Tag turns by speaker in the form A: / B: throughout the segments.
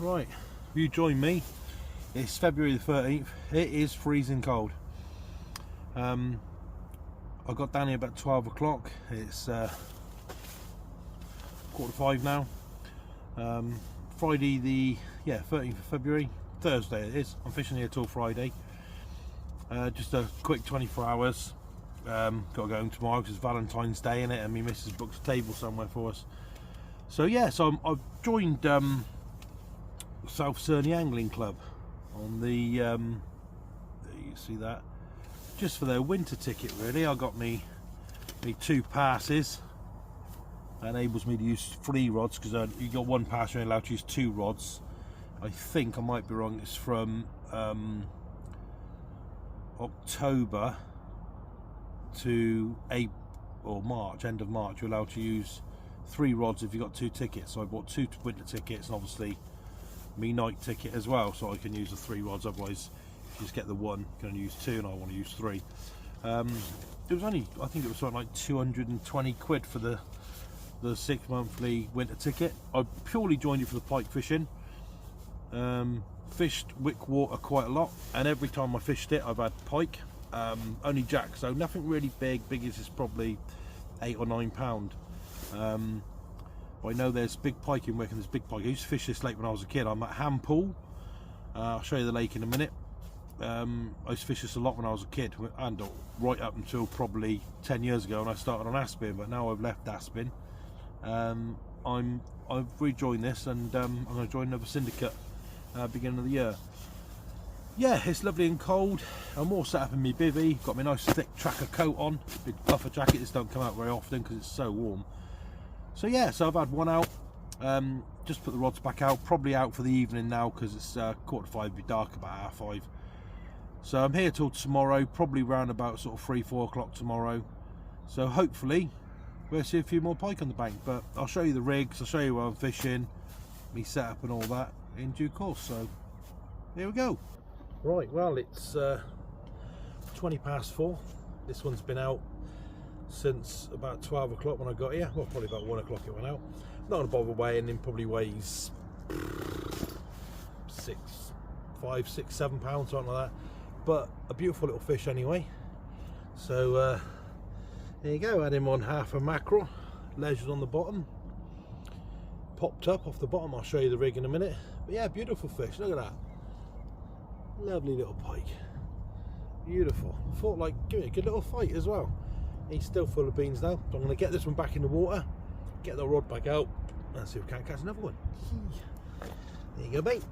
A: Right, you join me. It's February the 13th. It is freezing cold. I got down here about 12 o'clock. It's 4:45 now. Friday the 13th of February, Thursday it is. I'm fishing here till Friday. Just a quick 24 hours. Got to go home tomorrow because it's Valentine's Day in it, and my missus booked a table somewhere for us. So yeah, I've joined South Cerney Angling Club on the you see that, just for their winter ticket really. I got me 2 passes. That enables me to use 3 rods, because you got 1 pass, you're allowed to use 2 rods. I think, I might be wrong, it's from October to April or March, end of March, you're allowed to use 3 rods if you've got 2 tickets. So I bought 2 winter tickets, and obviously me night ticket as well, so I can use the 3 rods. Otherwise, if you just get the 1, you can only use 2, and I want to use 3. It was only, I think it was something like 220 quid for the 6 monthly winter ticket. I purely joined it for the pike fishing. Fished Wick Water quite a lot, and every time I fished it I've had pike, only jack, so nothing really big. Biggest is probably 8 or 9 pound. But I know there's big pike in Wick, and there's big pike. I used to fish this lake when I was a kid. I'm at Ham Pool. I'll show you the lake in a minute. I used to fish this a lot when I was a kid, and right up until probably 10 years ago when I started on Aspin. But now I've left Aspin. I've rejoined this, and I'm going to join another syndicate beginning of the year. Yeah, it's lovely and cold. I'm all set up in my bivvy. Got my nice thick tracker coat on, big puffer jacket. This don't come out very often because it's so warm. So yeah, so I've had one out. Just put the rods back out. Probably out for the evening now because it's 4:45. It'll be dark about 5:30. So I'm here till tomorrow. Probably round about sort of 3-4 o'clock tomorrow. So hopefully we'll see a few more pike on the bank. But I'll show you the rigs. I'll show you where I'm fishing, me setup and all that in due course. So here we go. Right, well, it's 20 past 4. This one's been out since about 12 o'clock when I got here. Well, probably about 1 o'clock it went out. Not gonna bother weighing him. Probably weighs 5, 6, 7 pounds, something like that. But a beautiful little fish anyway. So there you go. Had him on half a mackerel, leisured on the bottom, popped up off the bottom. I'll show you the rig in a minute. But yeah, beautiful fish. Look at that. Lovely little pike. Beautiful. Thought, like, give it a good little fight as well. He's still full of beans now. So I'm going to get this one back in the water, get the rod back out, and see if we can't catch another one. There you go, mate.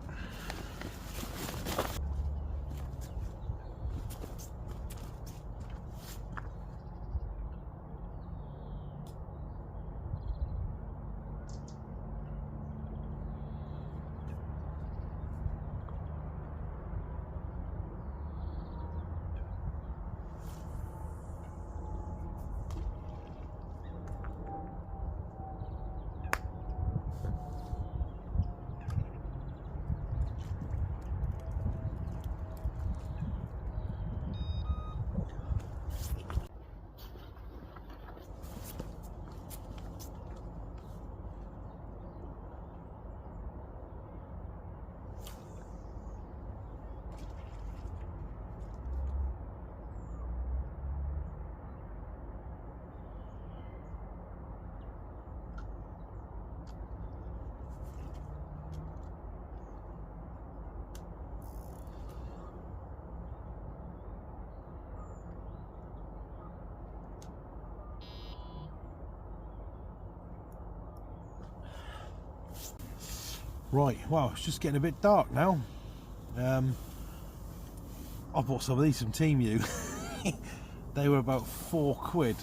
A: Right, well, it's just getting a bit dark now. I bought some of these from Team U. They were about 4 quid,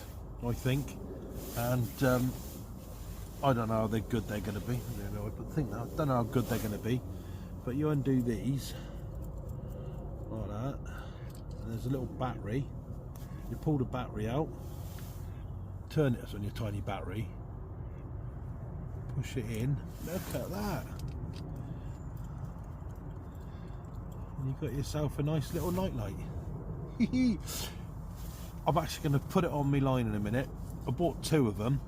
A: I think, and I don't know how good they're going to be. I don't know how good they're going to be, but you undo these like that, and there's a little battery. You pull the battery out, turn it on your tiny battery, push it in. Look at that. And you've got yourself a nice little nightlight. I'm actually going to put it on my line in a minute. I bought 2 of them.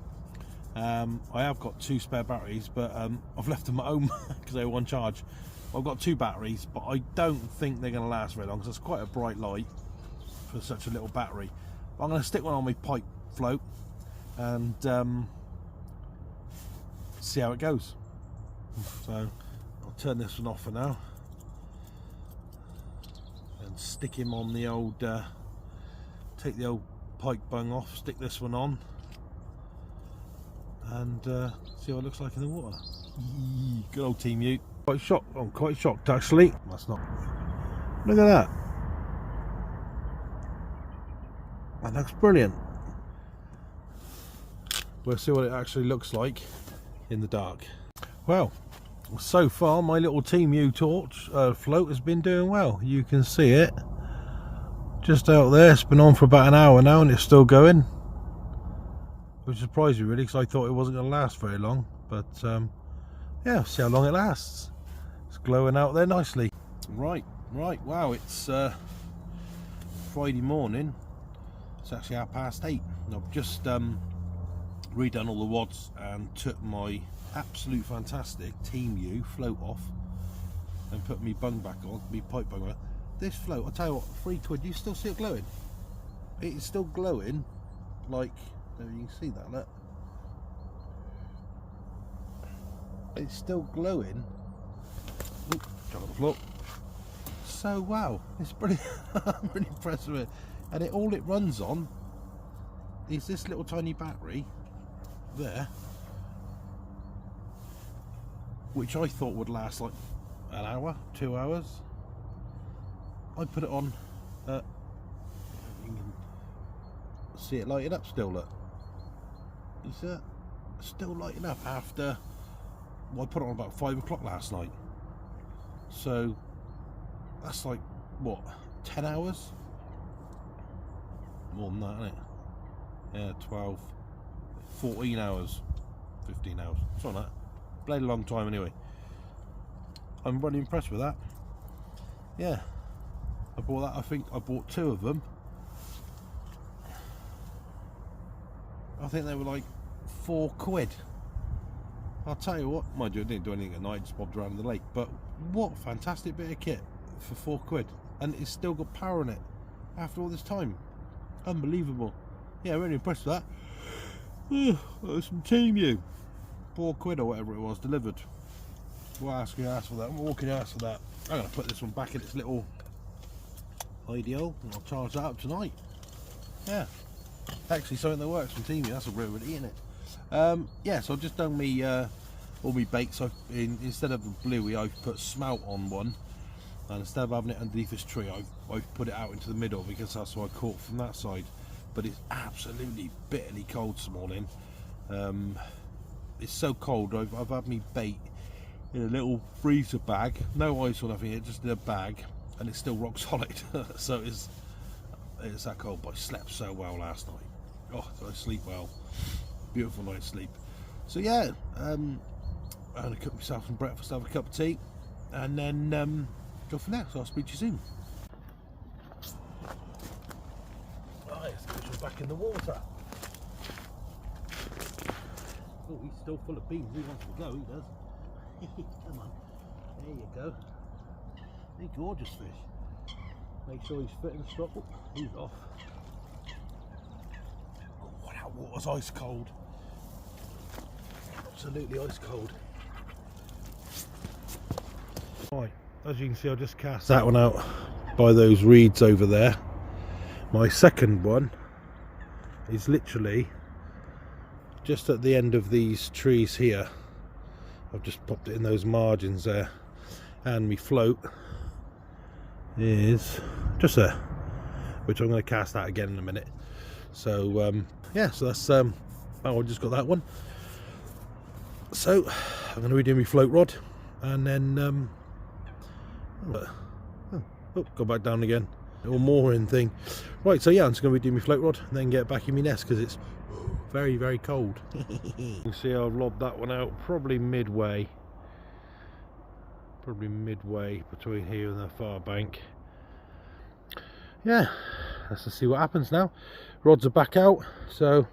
A: I have got 2 spare batteries, but I've left them at home because they were on charge. I've got 2 batteries, but I don't think they're going to last very long because it's quite a bright light for such a little battery. But I'm going to stick one on my Pike float and see how it goes. So I'll turn this one off for now and stick him on the old, take the old Pike bung off, stick this one on and see what it looks like in the water. Good old Team Ute. I'm quite shocked actually. That's not. Look at that. That looks brilliant. We'll see what it actually looks like in the dark. Well, so far my little Team Ute torch float has been doing well. You can see it just out there. It's been on for about an hour now and it's still going, which surprised me really because I thought it wasn't going to last very long. But yeah, see how long it lasts. It's glowing out there nicely. Right, wow, it's Friday morning. It's actually 8:30. I've just redone all the wads and took my absolute fantastic Team U float off and put me bung back on, me Pike bung on. This float, I'll tell you what, £3, you still see it glowing? It's still glowing, like, there you can see that, look. It's still glowing. Ooh, jump on the floor. So wow, it's brilliant. I'm really impressed with it. And all it runs on is this little tiny battery there, which I thought would last like an hour, 2 hours. I put it on, you can see it lighting up still, look. You see that? Still lighting up after, well, I put it on about 5 o'clock last night. So that's like, what, 10 hours? More than that, isn't it? Yeah, 12, 14 hours, 15 hours, something like that. Played a long time anyway. I'm really impressed with that. Yeah, I bought that. I think I bought 2 of them. I think they were like £4. I'll tell you what, mind you, I didn't do anything at night, just bobbed around the lake, but what a fantastic bit of kit for £4, and it's still got power in it after all this time. Unbelievable. Yeah, really impressed with that. That was some Team U. £4 or whatever it was delivered. What else can you ask for that? What can you ask for that? I'm going to put this one back in its little ideal and I'll charge that up tonight. Yeah, actually something that works from Team U. That's a rarity, isn't it? Yeah, so I've just done me all my baits. Instead of the bluey, I've put smelt on one, and instead of having it underneath this tree, I've put it out into the middle because that's what I caught from that side. But it's absolutely bitterly cold this morning. It's so cold. I've had me bait in a little freezer bag, no ice or nothing, just in a bag, and it's still rock solid. So it's that cold. But I slept so well last night. Oh, I sleep well. Beautiful night's sleep. So yeah, I'm gonna cook myself some breakfast, have a cup of tea, and then go for now. So I'll speak to you soon. Right, let's get back in the water. Oh, he's still full of beans. He wants to go. He does. Come on. There you go. Hey, gorgeous fish. Make sure he's fit in the strop. Oh, he's off. Oh, that water's ice cold. Absolutely ice cold. Right, as you can see, I just cast that one out by those reeds over there. My second one is literally just at the end of these trees here. I've just popped it in those margins there, and my float is just there, which I'm going to cast out again in a minute. So yeah, so that's oh, I just got that one. So I'm going to redo my float rod, and then go back down again, little mooring thing. Right, so yeah, I'm just going to redo my float rod and then get back in my nest because it's very, very cold. You can see I've lobbed that one out probably midway between here and the far bank. Yeah, let's just see what happens now. Rods are back out, so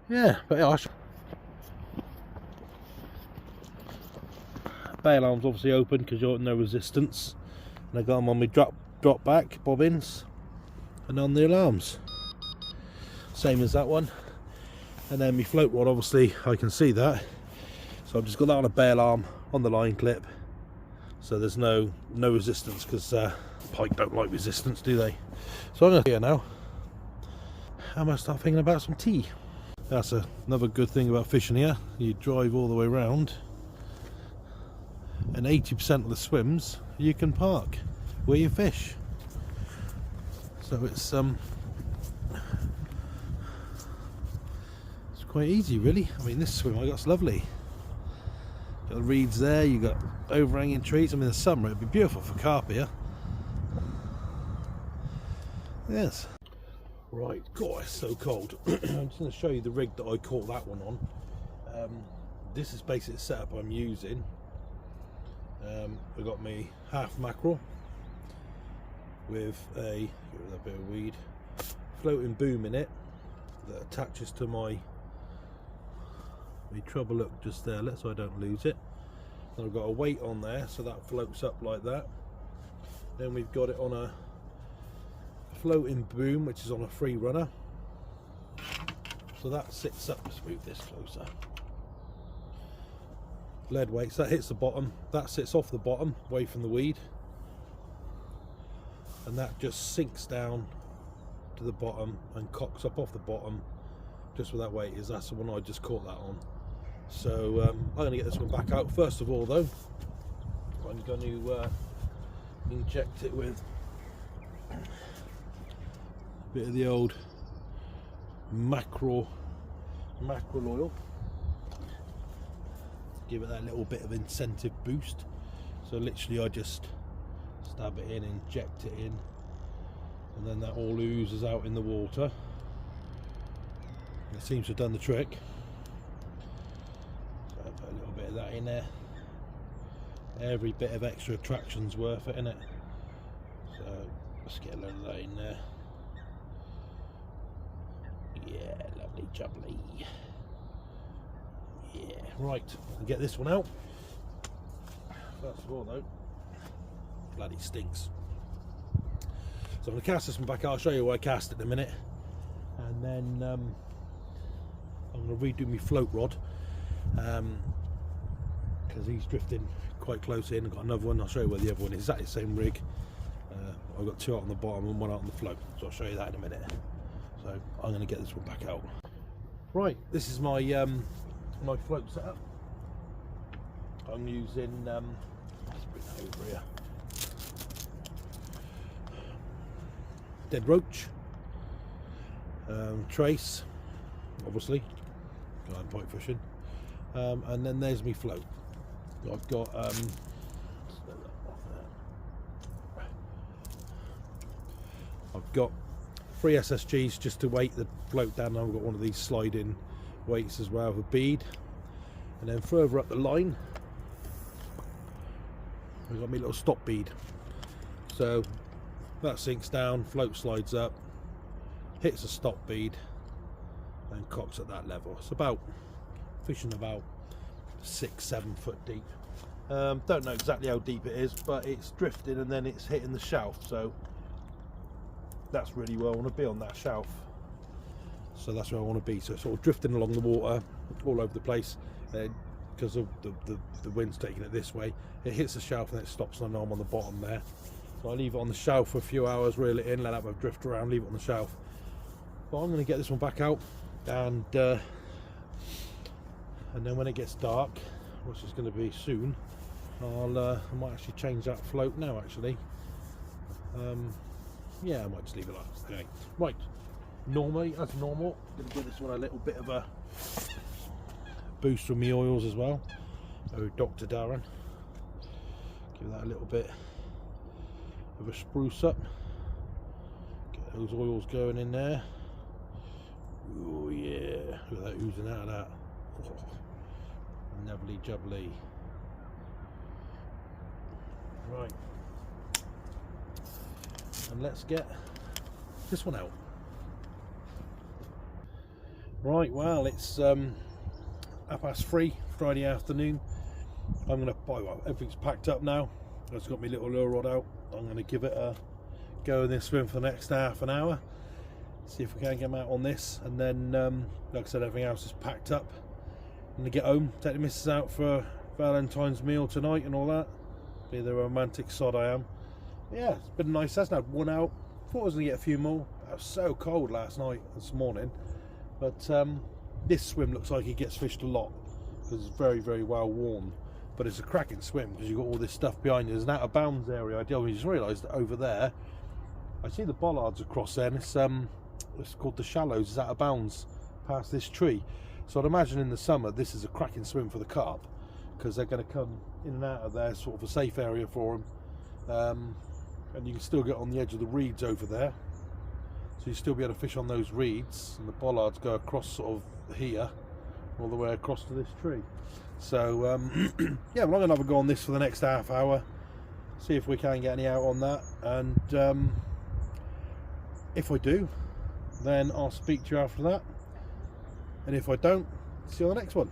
A: yeah, but yeah, bail arms obviously open because you're at no resistance, and I got them on my drop back bobbins and on the alarms, same as that one. And then my float rod, obviously I can see that, so I've just got that on a bail arm on the line clip, so there's no resistance, because pike don't like resistance, do they? So I'm going to here now. I must start thinking about some tea. That's another good thing about fishing here. You drive all the way around, and 80% of the swims you can park where you fish. So it's quite easy, really. I mean, this swim I got's lovely. Got the reeds there, you got overhanging trees. I mean, in the summer it'd be beautiful for carp here. Yes. Right, God, it's so cold. I'm just going to show you the rig that I caught that one on. This is basically the setup I'm using. I got me half mackerel with a bit of weed, floating boom in it that attaches to my treble hook just there, so I don't lose it. And I've got a weight on there, so that floats up like that. Then we've got it on a floating boom, which is on a free runner, so that sits up. Let's move this closer. Lead weights, that hits the bottom, that sits off the bottom away from the weed, and that just sinks down to the bottom and cocks up off the bottom just where that weight is. That's the one I just caught that on. So I'm going to get this one back out. First of all though, I'm going to inject it with a bit of the old mackerel oil. Give it that little bit of incentive boost. So literally I just stab it in, inject it in, and then that all oozes out in the water. It seems to have done the trick. So I put a little bit of that in there. Every bit of extra attraction's worth it, innit? So let's get a load of that in there. Yeah, lovely jubbly. Yeah, right, I'll get this one out. First of all though, bloody stinks. So I'm going to cast this one back out. I'll show you why I cast it in a minute. And then I'm going to redo my float rod, because he's drifting quite close in. I've got another one, I'll show you where the other one is. Exactly the same rig. I've got two out on the bottom and one out on the float, so I'll show you that in a minute. So I'm going to get this one back out. Right, this is my my float setup. I'm using let's bring that over here. Dead roach, trace, obviously, I'm pike fishing, and then there's me float. I've got I've got 3 SSGs just to weight the float down. I've got one of these sliding weights as well, with a bead, and then further up the line we've got my little stop bead. So that sinks down, float slides up, hits a stop bead, and cocks at that level. It's about fishing about 6-7 foot deep. Don't know exactly how deep it is, but it's drifting and then it's hitting the shelf, so that's really where I want to be, on that shelf. So that's where I want to be. So sort of drifting along the water all over the place, because of the wind's taking it this way. It hits the shelf and it stops, and I'm on the bottom there. So I leave it on the shelf for a few hours, reel it in, let it drift around, leave it on the shelf. But I'm going to get this one back out, and then when it gets dark, which is going to be soon, I might actually change that float now. Actually, yeah, I might just leave it like that. Okay, right. Normally, as normal, I'm going to give this one a little bit of a boost from my oils as well. Oh, Dr. Darren, give that a little bit of a spruce up. Get those oils going in there. Oh yeah, look at that oozing out of that. Oh, lovely jubbly. Right, and let's get this one out. Right, well, it's 3:30 Friday afternoon. I'm going to Well, everything's packed up now. I've just got my little lure rod out. I'm going to give it a go in this swim for the next half an hour. See if we can get them out on this, and then like I said, everything else is packed up. I'm going to get home, take the missus out for Valentine's meal tonight and all that. Be the romantic sod I am. Yeah, it's been nice. Hasn't had one out. Thought I was going to get a few more. It was so cold last night, this morning. But this swim looks like it gets fished a lot because it's very, very well worn. But it's a cracking swim because you've got all this stuff behind you. There's an out of bounds area. I just realised that over there, I see the bollards across there, and it's called the Shallows. It's out of bounds past this tree. So I'd imagine in the summer this is a cracking swim for the carp because they're going to come in and out of there, sort of a safe area for them. And you can still get on the edge of the reeds over there, so you still be able to fish on those reeds, and the bollards go across sort of here all the way across to this tree. So yeah, I'm not going to have a go on this for the next half hour, see if we can get any out on that, and if I do, then I'll speak to you after that, and if I don't, see you on the next one.